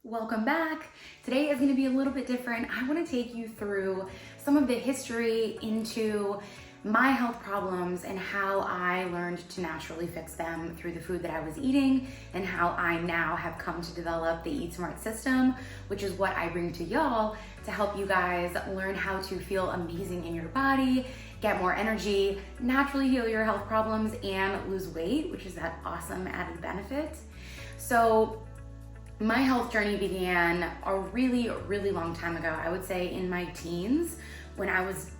Welcome back. Today is going to be a little bit different. I want to take you through some of the history into my health problems and how I learned to naturally fix them through the food that I was eating, and how I now have come to develop the Eat Smart system, which is what I bring to y'all to help you guys learn how to feel amazing in your body, get more energy, naturally heal your health problems, and lose weight, which is that awesome added benefit. So my health journey began a really long time ago. I would say in my teens, when I was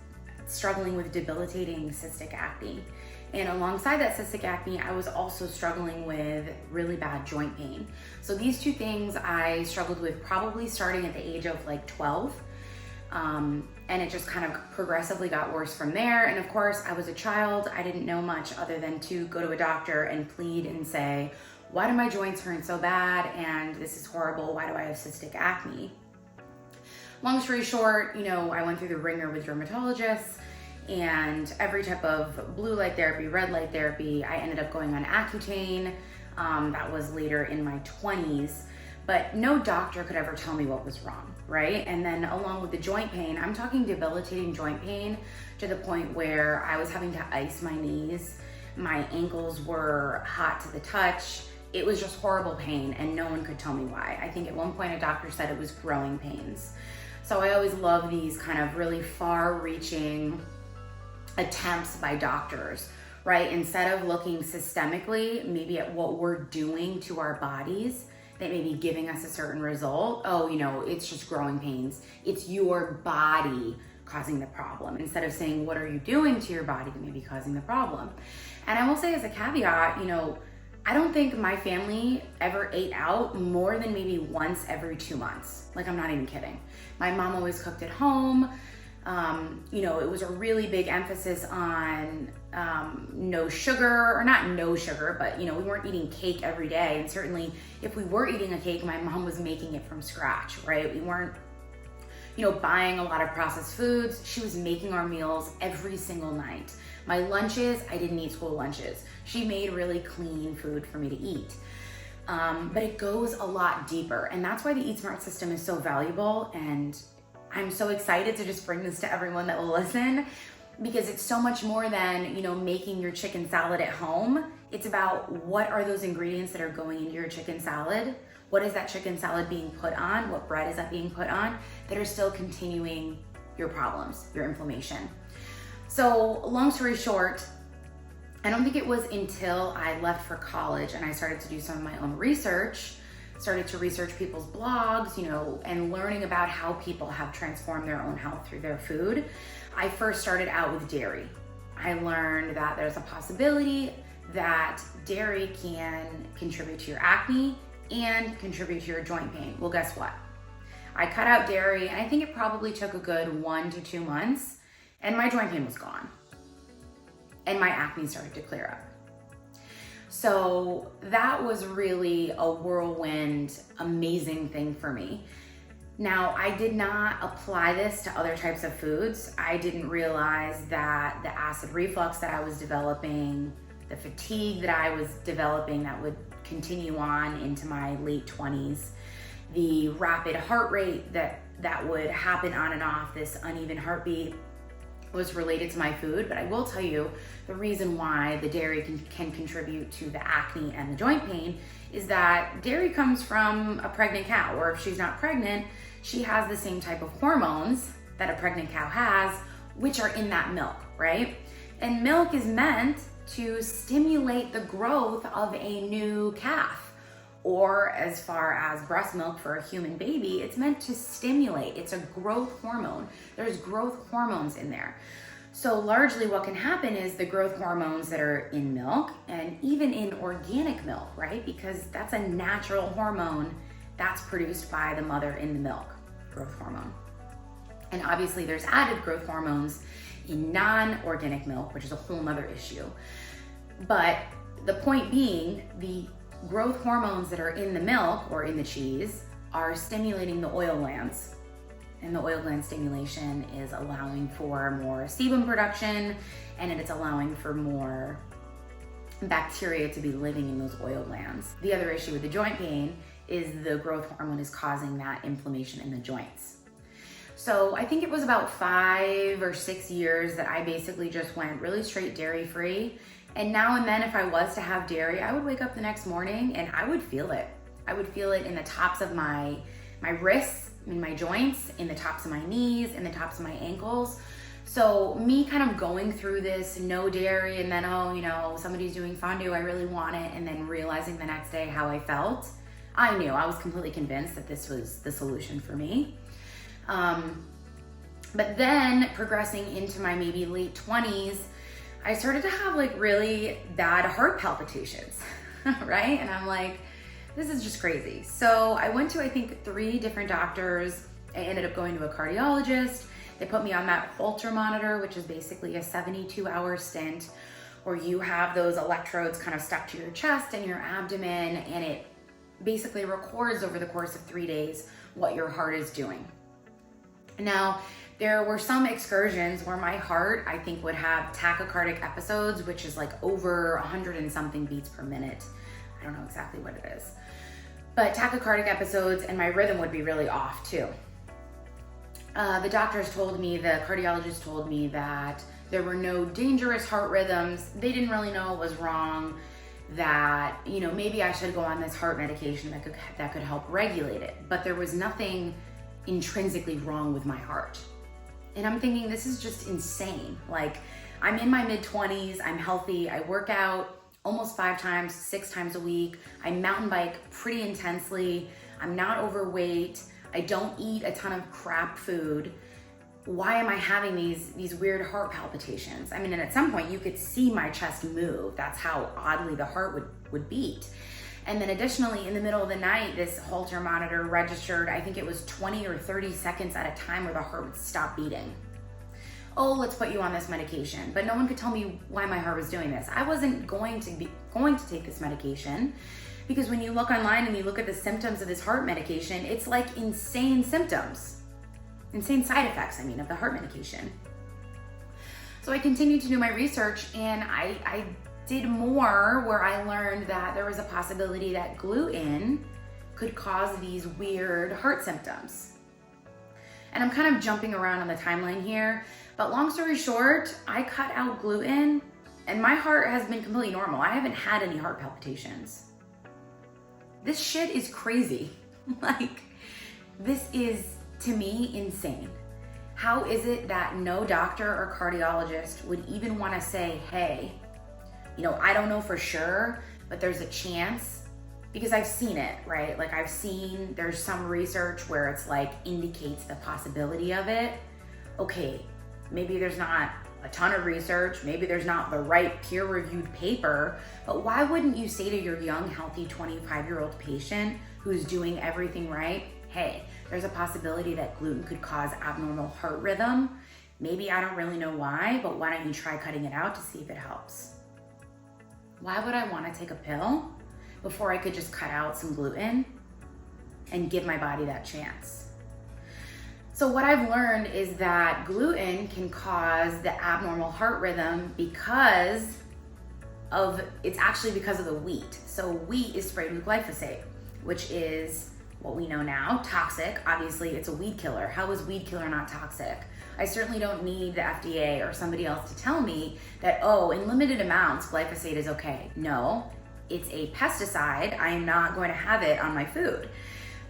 struggling with debilitating cystic acne. And alongside that cystic acne, I was also struggling with really bad joint pain. So these two things I struggled with probably starting at the age of like 12. And it just kind of progressively got worse from there. And of course, I was a child. I didn't know much other than to go to a doctor and plead and say, why do my joints hurt so bad? And this is horrible. Why do I have cystic acne? Long story short, I went through the ringer with dermatologists and every type of blue light therapy, red light therapy. I ended up going on Accutane. That was later in my 20s, but no doctor could ever tell me what was wrong, right? And then along with the joint pain, I'm talking debilitating joint pain to the point where I was having to ice my knees. My ankles were hot to the touch. It was just horrible pain and no one could tell me why. I think at one point a doctor said it was growing pains. So I always love these kind of really far-reaching attempts by doctors, right? Instead of looking systemically, maybe at what we're doing to our bodies that may be giving us a certain result. Oh, it's just growing pains. It's your body causing the problem. Instead of saying, what are you doing to your body that may be causing the problem? And I will say as a caveat, I don't think my family ever ate out more than maybe once every 2 months. Like, I'm not even kidding. My mom always cooked at home. It was a really big emphasis on no sugar, or not no sugar, but we weren't eating cake every day. And certainly if we were eating a cake, my mom was making it from scratch, right? We weren't buying a lot of processed foods. She was making our meals every single night. My lunches, I didn't eat school lunches. She made really clean food for me to eat. But it goes a lot deeper. And that's why the Eat Smart system is so valuable. And I'm so excited to just bring this to everyone that will listen, because it's so much more than, making your chicken salad at home. It's about what are those ingredients that are going into your chicken salad? What is that chicken salad being put on? What bread is that being put on that are still continuing your problems, your inflammation? So long story short, I don't think it was until I left for college and I started to do some of my own research, started to research people's blogs, and learning about how people have transformed their own health through their food. I first started out with dairy. I learned that there's a possibility that dairy can contribute to your acne and contribute to your joint pain. Well, guess what? I cut out dairy, and I think it probably took a good 1 to 2 months, and my joint pain was gone. And my acne started to clear up. So that was really a whirlwind, amazing thing for me. Now, I did not apply this to other types of foods. I didn't realize that the acid reflux that I was developing, the fatigue that I was developing that would continue on into my late 20s, the rapid heart rate that would happen on and off, this uneven heartbeat, was related to my food. But I will tell you, the reason why the dairy can contribute to the acne and the joint pain is that dairy comes from a pregnant cow, or if she's not pregnant, she has the same type of hormones that a pregnant cow has, which are in that milk, right? And milk is meant to stimulate the growth of a new calf. Or as far as breast milk for a human baby, it's meant to stimulate. It's a growth hormone. There's growth hormones in there. So largely what can happen is the growth hormones that are in milk, and even in organic milk, right? Because that's a natural hormone that's produced by the mother in the milk, growth hormone. And obviously there's added growth hormones in non-organic milk, which is a whole nother issue. But the point being, the growth hormones that are in the milk or in the cheese are stimulating the oil glands. And the oil gland stimulation is allowing for more sebum production, and it's allowing for more bacteria to be living in those oil glands. The other issue with the joint pain is the growth hormone is causing that inflammation in the joints. So I think it was about 5 or 6 years that I basically just went really straight dairy free. And now and then if I was to have dairy, I would wake up the next morning and I would feel it. I would feel it in the tops of my wrists, in my joints, in the tops of my knees, in the tops of my ankles. So me kind of going through this no dairy and then, oh, you know, somebody's doing fondue, I really want it. And then realizing the next day how I felt, I knew, I was completely convinced that this was the solution for me. But then progressing into my maybe late 20s, I started to have like really bad heart palpitations, right? And I'm like, this is just crazy. So I went to, I think, 3 different doctors. I ended up going to a cardiologist. They put me on that Holter monitor, which is basically a 72-hour stint where you have those electrodes kind of stuck to your chest and your abdomen, and it basically records over the course of 3 days what your heart is doing. Now, there were some excursions where my heart, I think, would have tachycardic episodes, which is like over 100 and something beats per minute. I don't know exactly what it is. But tachycardic episodes, and my rhythm would be really off too. The doctors told me, the cardiologist told me that there were no dangerous heart rhythms. They didn't really know what was wrong, that, you know, maybe I should go on this heart medication that could help regulate it. But there was nothing intrinsically wrong with my heart. And I'm thinking, this is just insane. Like, I'm in my mid-20s, I'm healthy, I work out almost 5 times, 6 times a week. I mountain bike pretty intensely. I'm not overweight. I don't eat a ton of crap food. Why am I having these weird heart palpitations? I mean, and at some point you could see my chest move. That's how oddly the heart would beat. And then additionally, in the middle of the night, this Holter monitor registered, I think it was 20 or 30 seconds at a time where the heart would stop beating. Oh, let's put you on this medication. But no one could tell me why my heart was doing this. I wasn't going to take this medication, because when you look online and you look at the symptoms of this heart medication, it's like insane symptoms, insane side effects, I mean, of the heart medication. So I continued to do my research, and I did more, where I learned that there was a possibility that gluten could cause these weird heart symptoms. And I'm kind of jumping around on the timeline here, but long story short, I cut out gluten and my heart has been completely normal. I haven't had any heart palpitations. This shit is crazy. Like, this is, to me, insane. How is it that no doctor or cardiologist would even want to say, hey, you know, I don't know for sure, but there's a chance, because I've seen it, right? Like, I've seen there's some research where it's like indicates the possibility of it. Okay, maybe there's not a ton of research, maybe there's not the right peer-reviewed paper, but why wouldn't you say to your young, healthy 25-year-old patient who's doing everything right, hey, there's a possibility that gluten could cause abnormal heart rhythm. Maybe I don't really know why, but why don't you try cutting it out to see if it helps? Why would I want to take a pill before I could just cut out some gluten and give my body that chance? So what I've learned is that gluten can cause the abnormal heart rhythm because it's actually because of the wheat. So wheat is sprayed with glyphosate, which is what we know now, toxic. Obviously, it's a weed killer. How is weed killer not toxic? I certainly don't need the FDA or somebody else to tell me that, oh, in limited amounts, glyphosate is okay. No, it's a pesticide. I am not going to have it on my food.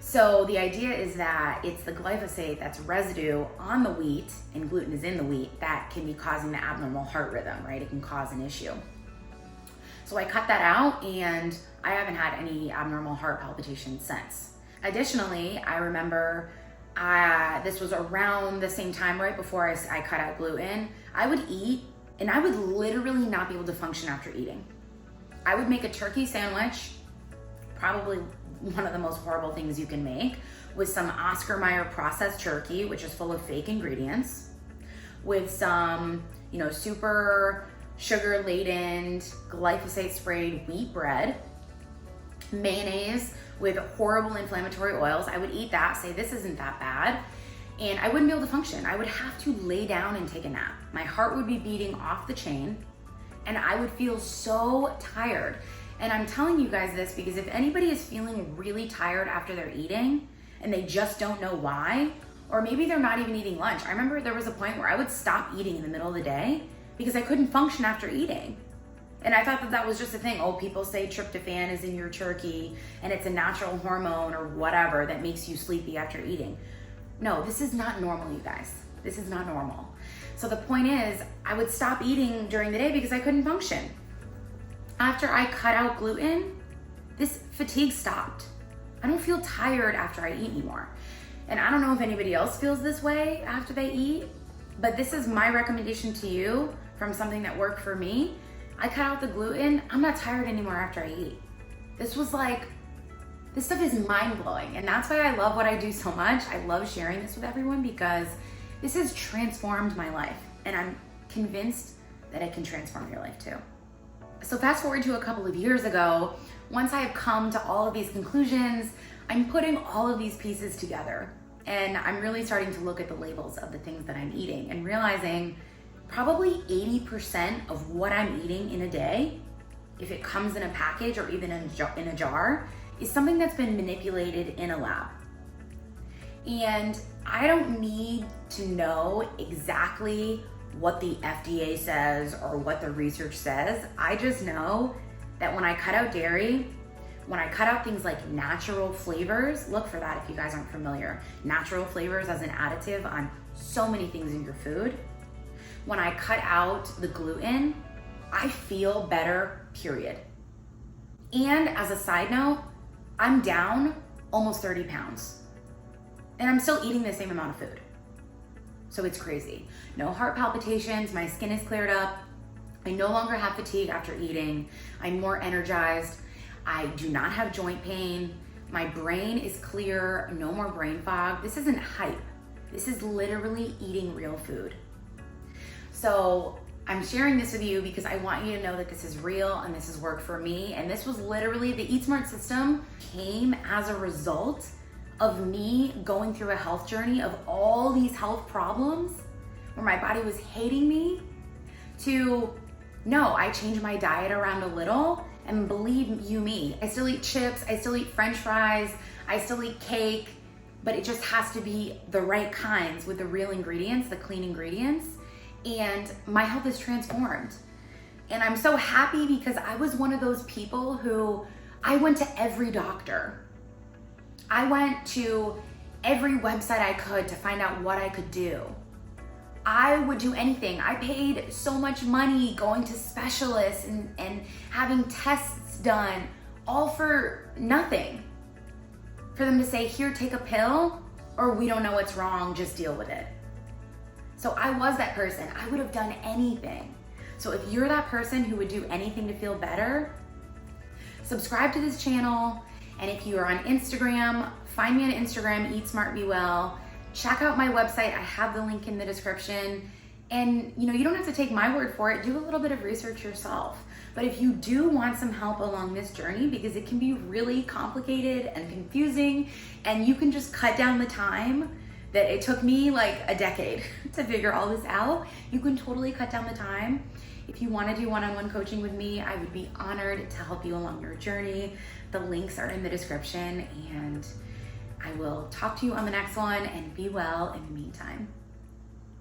So the idea is that it's the glyphosate that's residue on the wheat, and gluten is in the wheat, that can be causing the abnormal heart rhythm, right? It can cause an issue. So I cut that out, and I haven't had any abnormal heart palpitations since. Additionally, I remember this was around the same time, right before I cut out gluten. I would eat, and I would literally not be able to function after eating. I would make a turkey sandwich, probably one of the most horrible things you can make, with some Oscar Mayer processed turkey, which is full of fake ingredients, with some, you know, super sugar-laden, glyphosate-sprayed wheat bread, mayonnaise with horrible inflammatory oils. I would eat that, say this isn't that bad, and I wouldn't be able to function. I would have to lay down and take a nap. My heart would be beating off the chain, and I would feel so tired. And I'm telling you guys this because if anybody is feeling really tired after they're eating and they just don't know why, or maybe they're not even eating lunch. I remember there was a point where I would stop eating in the middle of the day because I couldn't function after eating. And I thought that that was just a thing. Oh, people say tryptophan is in your turkey and it's a natural hormone or whatever that makes you sleepy after eating. No, this is not normal, you guys. This is not normal. So the point is, I would stop eating during the day because I couldn't function. After I cut out gluten, this fatigue stopped. I don't feel tired after I eat anymore. And I don't know if anybody else feels this way after they eat, but this is my recommendation to you from something that worked for me. I cut out the gluten. I'm not tired anymore after I eat. This stuff is mind-blowing. And that's why I love what I do so much. I love sharing this with everyone because this has transformed my life. And I'm convinced that it can transform your life too. So fast forward to a couple of years ago, once I have come to all of these conclusions, I'm putting all of these pieces together. And I'm really starting to look at the labels of the things that I'm eating and realizing probably 80% of what I'm eating in a day, if it comes in a package or even in a jar, is something that's been manipulated in a lab. And I don't need to know exactly what the FDA says or what the research says. I just know that when I cut out dairy, when I cut out things like natural flavors, look for that if you guys aren't familiar. Natural flavors as an additive on so many things in your food. When I cut out the gluten, I feel better, period. And as a side note, I'm down almost 30 pounds. And I'm still eating the same amount of food. So it's crazy. No heart palpitations, my skin is cleared up. I no longer have fatigue after eating. I'm more energized. I do not have joint pain. My brain is clear, no more brain fog. This isn't hype. This is literally eating real food. So I'm sharing this with you because I want you to know that this is real and this has worked for me. And this was literally, the Eat Smart system came as a result of me going through a health journey of all these health problems where my body was hating me to, no, I changed my diet around a little. And believe you me, I still eat chips, I still eat French fries, I still eat cake, but it just has to be the right kinds with the real ingredients, the clean ingredients. And my health is transformed. And I'm so happy because I was one of those people who, I went to every doctor. I went to every website I could to find out what I could do. I would do anything. I paid so much money going to specialists and having tests done, all for nothing. For them to say, here, take a pill, or we don't know what's wrong, just deal with it. So I was that person. I would have done anything. So if you're that person who would do anything to feel better, subscribe to this channel. And if you are on Instagram, find me on Instagram, Eat Smart Be Well. Check out my website. I have the link in the description. And you don't have to take my word for it. Do a little bit of research yourself. But if you do want some help along this journey, because it can be really complicated and confusing, and you can just cut down the time that it took me like a decade to figure all this out, you can totally cut down the time. If you want to do one-on-one coaching with me, I would be honored to help you along your journey. The links are in the description, and I will talk to you on the next one, and be well in the meantime.